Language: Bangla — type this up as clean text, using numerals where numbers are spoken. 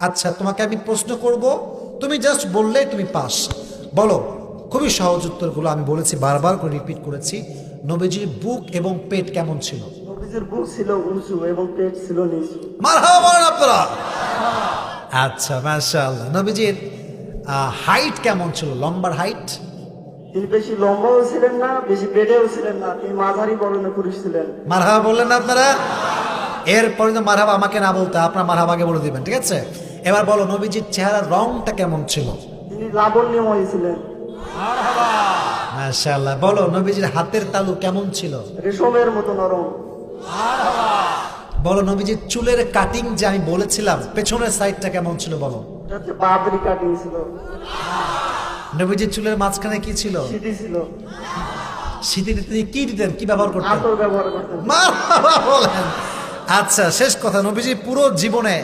আচ্ছা, তোমাকে আমি প্রশ্ন করব, তুমি জাস্ট বললে তুমি পাস। বলো, খুবই সহজ উত্তরগুলো আমি বলেছি, বারবার করে রিপিট করেছি। নবীজির বুক এবং পেট কেমন ছিল? নবীজির বুক ছিল উঁচু এবং পেট ছিল নিচু। মারহাবা বলেন আপনারা। আচ্ছা, মাশাআল্লাহ। নবীজির হাইট কেমন ছিল, লম্বার হাইট? তিনি বেশি লম্বাও ছিলেন না, বেশি বেড়েও ছিলেন না, তিনি মাঝারি বর্ণের পুরুষ ছিলেন। মারহাবা বললেন না আপনারা? এরপরে তো মারহাবা আমাকে না বলতে, আপনার মারহাবা আগে বলে দিবেন, ঠিক আছে? এবার বলো, নবীজির চেহারার রংটা কেমন ছিল? তিনি লাবণ্যময় ছিলেন। মাশাআল্লাহ। বলো, নবীজির হাতের তালু কেমন ছিল? রেশমের মতো নরম। বলো, নবীজির চুলের কাটিং যে আমি বলেছিলাম, পেছনের সাইডটা কেমন ছিল বলো? এটা হচ্ছে বাবরি কাটিং ছিল। নবীজির চুলের মাঝখানে কি ছিল? সিটি ছিল। শীতে তিনি কি দিতেন, কি ব্যবহার করতেন? আতর ব্যবহার করতেন। মারহাবা বলেন। আচ্ছা, শেষ কথা, নবীজি পুরো জীবনে